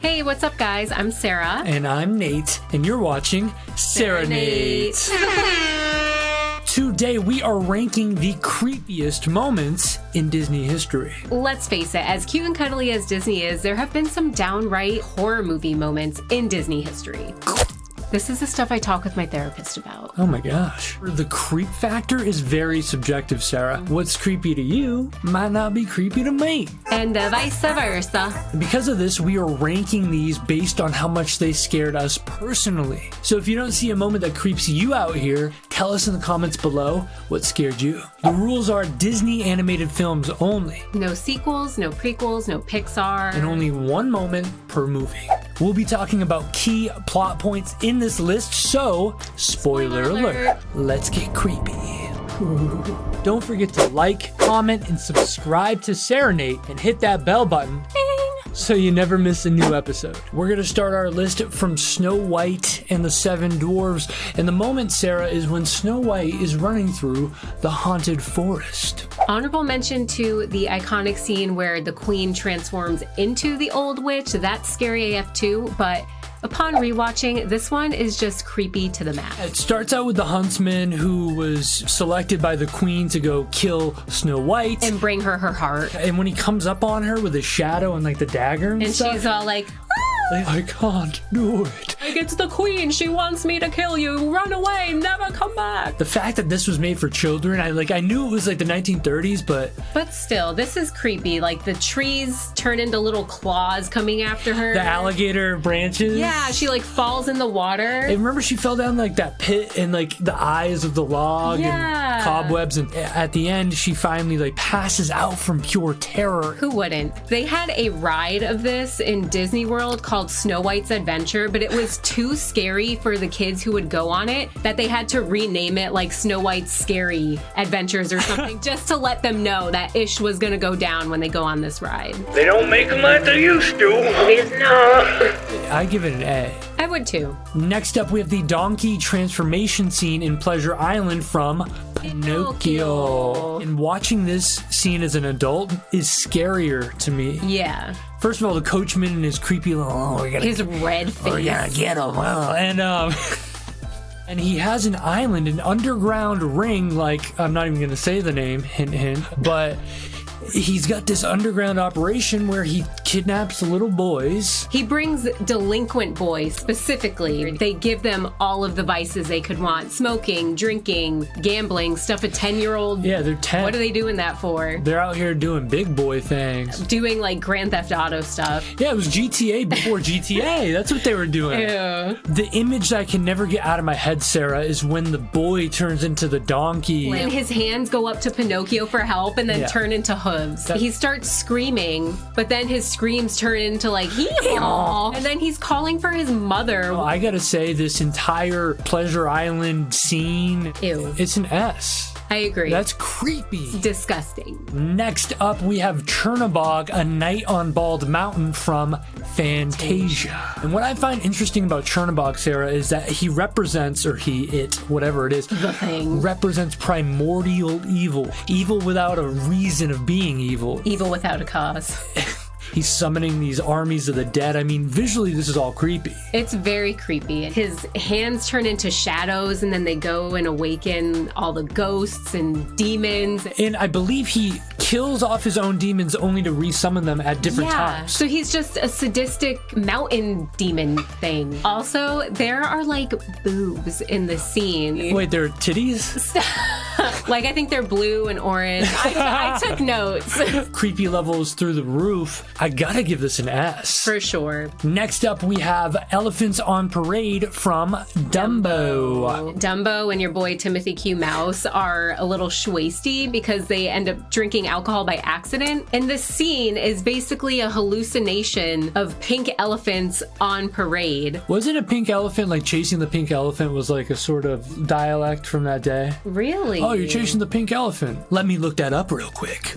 Hey, what's up, guys? I'm Sarah. And I'm Nate, and you're watching SaraNate. Today, we are ranking the creepiest moments in Disney history. Let's face it, as cute and cuddly as Disney is, there have been some downright horror movie moments in Disney history. This is the stuff I talk with my therapist about. Oh my gosh. The creep factor is very subjective, Sarah. What's creepy to you might not be creepy to me. And vice versa. Because of this, we are ranking these based on how much they scared us personally. So if you don't see a moment that creeps you out here, tell us in the comments below what scared you. The rules are Disney animated films only. No sequels, no prequels, no Pixar. And only one moment per movie. We'll be talking about key plot points in this list, so spoiler alert. Let's get creepy. Don't forget to like, comment, and subscribe to SaraNate and hit that bell button so you never miss a new episode. We're going to start our list from Snow White and the Seven Dwarves. And the moment, Sarah, is when Snow White is running through the haunted forest. Honorable mention to the iconic scene where the queen transforms into the old witch. That's scary AF too, but upon rewatching, this one is just creepy to the max. It starts out with the huntsman who was selected by the queen to go kill Snow White. And bring her her heart. And when he comes up on her with his shadow and like the dagger and stuff. She's all like, I can't do it. It's the queen. She wants me to kill you. Run away. Never come back. The fact that this was made for children, I knew it was like the 1930s, but still, this is creepy. Like the trees turn into little claws coming after her. The alligator branches. Yeah, she like falls in the water. And remember, she fell down like that pit and like the eyes of the log and cobwebs, and at the end, she finally like passes out from pure terror. Who wouldn't? They had a ride of this in Disney World called Snow White's Adventure, but it was too scary for the kids who would go on it that they had to rename it like Snow White's Scary Adventures or something just to let them know that ish was gonna go down when they go on this ride. They don't make them like they used to. It's not. I give it an A. I would too. Next up, we have the donkey transformation scene in Pleasure Island from Pinocchio. And watching this scene as an adult is scarier to me. Yeah. First of all, the coachman and his creepy little, his red face. We're gonna get him. And he has an island, an underground ring, like, I'm not even gonna say the name, hint, hint, but he's got this underground operation where he kidnaps little boys. He brings delinquent boys specifically. They give them all of the vices they could want. Smoking, drinking, gambling, stuff a 10-year-old. Yeah, they're 10. What are they doing that for? They're out here doing big boy things. Doing like Grand Theft Auto stuff. Yeah, it was GTA before GTA. That's what they were doing. Ew. The image that I can never get out of my head, Sarah, is when the boy turns into the donkey. And his hands go up to Pinocchio for help and then turn into hooves. He starts screaming, but then his screams turn into like, hee-haw. And then he's calling for his mother. Well, I gotta say, this entire Pleasure Island scene, Ew. It's an S. I agree. That's creepy. Disgusting. Next up, we have Chernobog, A Night on Bald Mountain from Fantasia. And what I find interesting about Chernobog, Sarah, is that he represents, or it, whatever it is, the thing, represents primordial evil. Evil without a reason of being evil. Evil without a cause. He's summoning these armies of the dead. I mean, visually, this is all creepy. It's very creepy. His hands turn into shadows, and then they go and awaken all the ghosts and demons. And I believe he kills off his own demons only to resummon them at different times. So he's just a sadistic mountain demon thing. Also, there are like boobs in the scene. Wait, there are titties? Like, I think they're blue and orange. I took notes. Creepy levels through the roof. I gotta give this an S. For sure. Next up, we have Elephants on Parade from Dumbo. Dumbo and your boy Timothy Q. Mouse are a little shwasty because they end up drinking alcohol by accident. And this scene is basically a hallucination of pink elephants on parade. Was it a pink elephant? Like chasing the pink elephant was like a sort of dialect from that day? Really? Oh, you're chasing the pink elephant. Let me look that up real quick.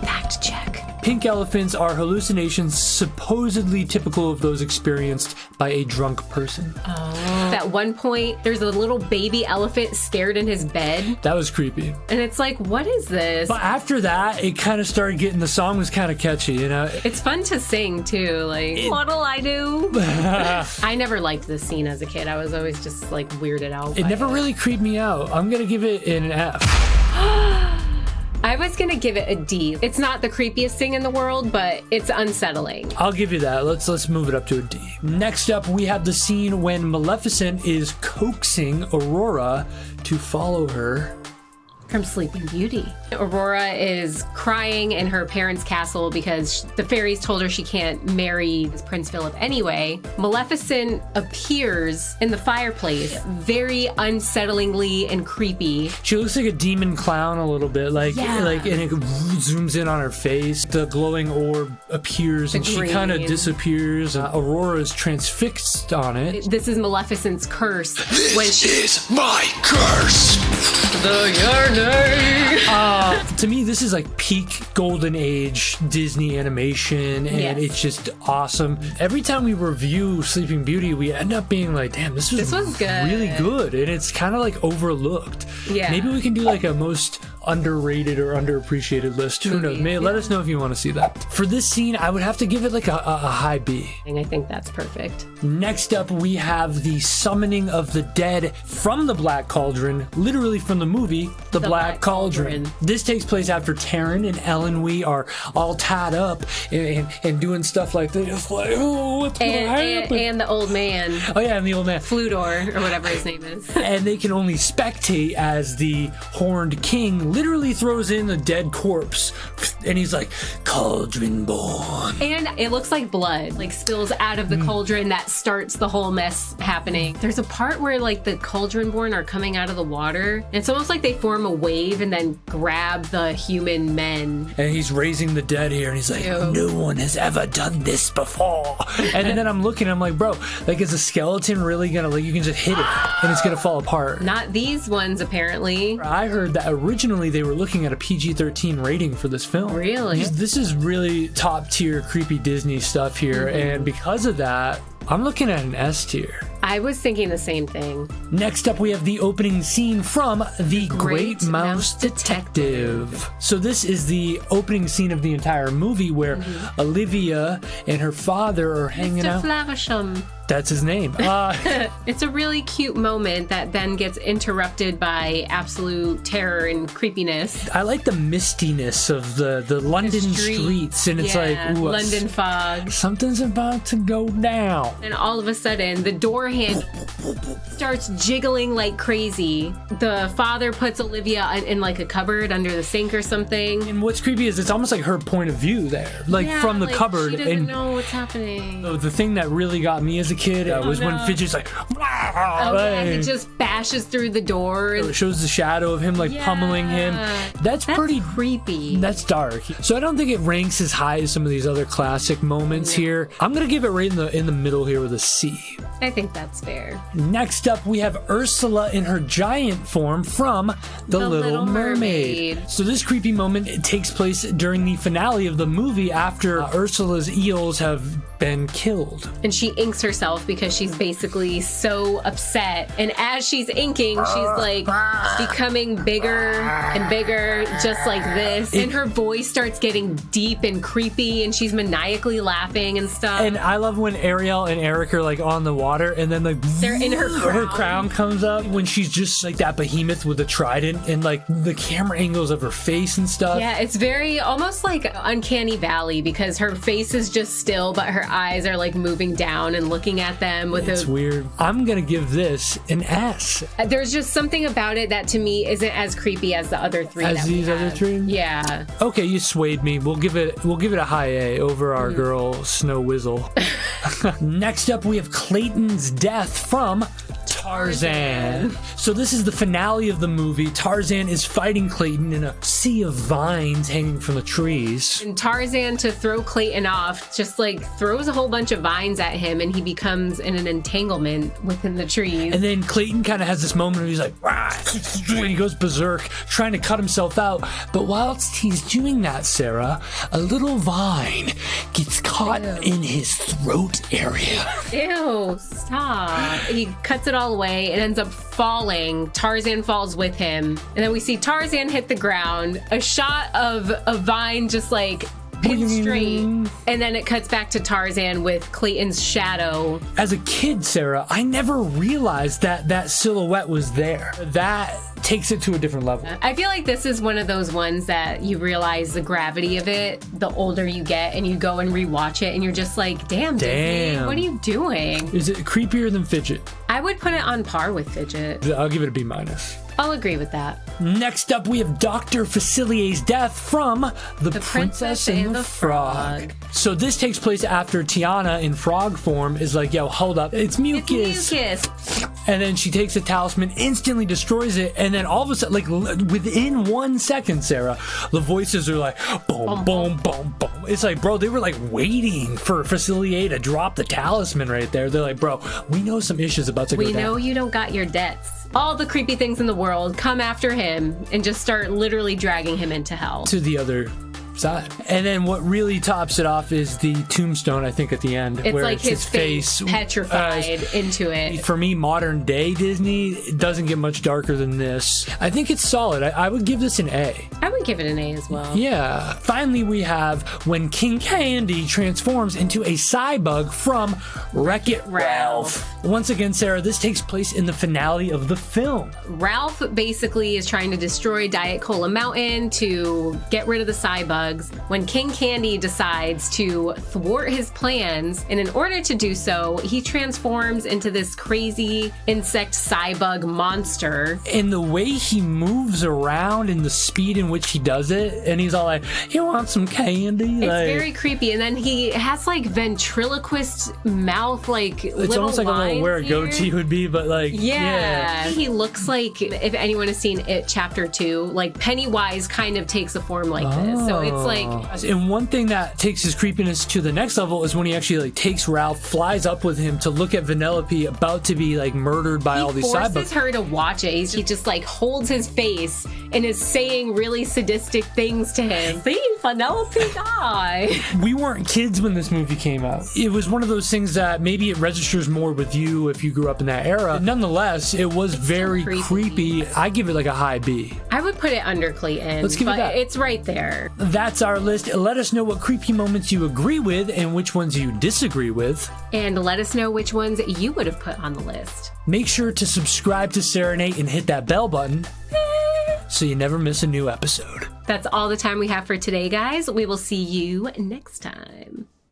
Fact check. pink elephants are hallucinations supposedly typical of those experienced by a drunk person. At one point, there's a little baby elephant scared in his bed. That was creepy. And it's like, what is this? But after that, it kind of started getting, the song was kind of catchy, you know? It's fun to sing too. Like, what'll I do? I never liked this scene as a kid. I was always just like weirded out. It never really creeped me out. I'm going to give it an F. I was gonna give it a D. It's not the creepiest thing in the world, but it's unsettling. I'll give you that. Let's move it up to a D. Next up, we have the scene when Maleficent is coaxing Aurora to follow her from Sleeping Beauty. Aurora is crying in her parents' castle because the fairies told her she can't marry Prince Philip anyway. Maleficent appears in the fireplace, very unsettlingly and creepy. She looks like a demon clown a little bit, and it zooms in on her face. The glowing orb appears and she kind of disappears. Aurora is transfixed on it. This is Maleficent's curse. This is my curse. The yearning. To me, this is like peak golden age Disney animation, and it's just awesome. Every time we review Sleeping Beauty, we end up being like, damn, this was good. Really good, and it's kind of like overlooked. Yeah. Maybe we can do like a most underrated or underappreciated list. Who knows? Let us know if you want to see that. For this scene, I would have to give it like a high B. I think that's perfect. Next up, we have the summoning of the dead from the Black Cauldron, literally from the movie The Black Cauldron. This takes place after Taryn and Ellen Wee are all tied up and doing stuff like this. Like, oh, what's going to happen? And the old man. Oh yeah, and the old man. Fludor, or whatever his name is. And they can only spectate as the Horned King literally throws in a dead corpse. And he's like, Cauldron born. And it looks like blood, like spills out of the cauldron that starts the whole mess happening. There's a part where like the Cauldron born are coming out of the water. And it's almost like they form a wave and then grab the human men. And he's raising the dead here, and he's like, no one has ever done this before. And then I'm looking, I'm like, bro, like, is a skeleton really gonna, like, you can just hit it and it's gonna fall apart? Not these ones, apparently. I heard that originally they were looking at a PG-13 rating for this film. Really? This is really top tier creepy Disney stuff here, and because of that, I'm looking at an S tier. I was thinking the same thing. Next up, we have the opening scene from The Great Mouse Detective. So this is the opening scene of the entire movie where Olivia and her father are hanging out. Mr. Flavisham. That's his name. It's a really cute moment that then gets interrupted by absolute terror and creepiness. I like the mistiness of the London streets, and it's like, ooh, London fog. Something's about to go down. And all of a sudden, the door handle starts jiggling like crazy. The father puts Olivia in like a cupboard under the sink or something. And what's creepy is it's almost like her point of view there, like from the cupboard. She doesn't know what's happening. The thing that really got me as a kid was when Fidget's like, he just bashes through the door. It shows the shadow of him like pummeling him. That's pretty creepy. That's dark. So I don't think it ranks as high as some of these other classic moments here. I'm gonna give it right in the middle here with a C. I think that's fair. Next up, we have Ursula in her giant form from The Little Mermaid. So this creepy moment takes place during the finale of the movie after Ursula's eels have been killed. And she inks herself because she's basically so upset. And as she's inking, she's like becoming bigger and bigger, just like this. And her voice starts getting deep and creepy, and she's maniacally laughing and stuff. And I love when Ariel and Eric are like on the water, and then like they're in her crown comes up when she's just like that behemoth with a trident, and like the camera angles of her face and stuff. Yeah, it's very almost like Uncanny Valley because her face is just still, but her eyes are like moving down and looking at them with it's weird. I'm gonna give this an S. There's just something about it that to me isn't as creepy as the other three. As these other three? Yeah. Okay, you swayed me. We'll give it a high A over our girl Snow Whizzle. Next up, we have Clayton's death from Tarzan. So this is the finale of the movie. Tarzan is fighting Clayton in a sea of vines hanging from the trees. And Tarzan, to throw Clayton off, just like throws a whole bunch of vines at him and he becomes in an entanglement within the trees. And then Clayton kind of has this moment where he's like, "Rah," and he goes berserk, trying to cut himself out. But whilst he's doing that, Sarah, a little vine gets caught in his throat area. Ew, stop. He cuts it all away and ends up falling. Tarzan falls with him. And then we see Tarzan hit the ground. A shot of a vine just like pinned straight. And then it cuts back to Tarzan with Clayton's shadow. As a kid, Sarah, I never realized that that silhouette was there. That takes it to a different level. I feel like this is one of those ones that you realize the gravity of it the older you get, and you go and rewatch it and you're just like, damn. Disney, what are you doing? Is it creepier than Fidget? I would put it on par with Fidget. I'll give it a B-. I'll agree with that. Next up, we have Dr. Facilier's death from The Princess and the Frog. So this takes place after Tiana in frog form is like, yo, hold up, it's mucus. It's mucus. And then she takes the talisman, instantly destroys it, and then all of a sudden, like within 1 second, Sarah, the voices are like, boom, boom, boom, boom. It's like, bro, they were like waiting for Facilier to drop the talisman right there. They're like, bro, we know some issues about to go down. We know you don't got your debts. All the creepy things in the world come after him and just start literally dragging him into hell. To the other side. And then what really tops it off is the tombstone, I think, at the end. It's where like it's his face petrified into it. For me, modern day Disney, it doesn't get much darker than this. I think it's solid. I would give this an A. I would give it an A as well. Yeah. Finally, we have when King Candy transforms into a Cybug from Wreck-It Ralph. Once again, Sarah, this takes place in the finale of the film. Ralph basically is trying to destroy Diet Cola Mountain to get rid of the Cybugs. When King Candy decides to thwart his plans, and in order to do so, he transforms into this crazy insect Cybug monster. And the way he moves around and the speed in which he does it, and he's all like, "You want some candy?" It's very creepy. And then he has like ventriloquist mouth, like it's little almost like a little where a here. goatee would be, but like yeah. He looks like, if anyone has seen It Chapter 2, like Pennywise kind of takes a form like this. So it's like, and one thing that takes his creepiness to the next level is when he actually like takes Ralph, flies up with him to look at Vanellope about to be like murdered by all these Cybugs. He forces Cybugs. her to watch it. He just like holds his face and is saying really sadistic things to him. See, Vanellope die. We weren't kids when this movie came out. It was one of those things that maybe it registers more with you if you grew up in that era. But nonetheless, it was very creepy. I give it like a high B. I would put it under Clayton. Let's give it that. It's right there. That's our list. Let us know what creepy moments you agree with and which ones you disagree with. And let us know which ones you would have put on the list. Make sure to subscribe to SaraNate and hit that bell button so you never miss a new episode. That's all the time we have for today, guys. We will see you next time.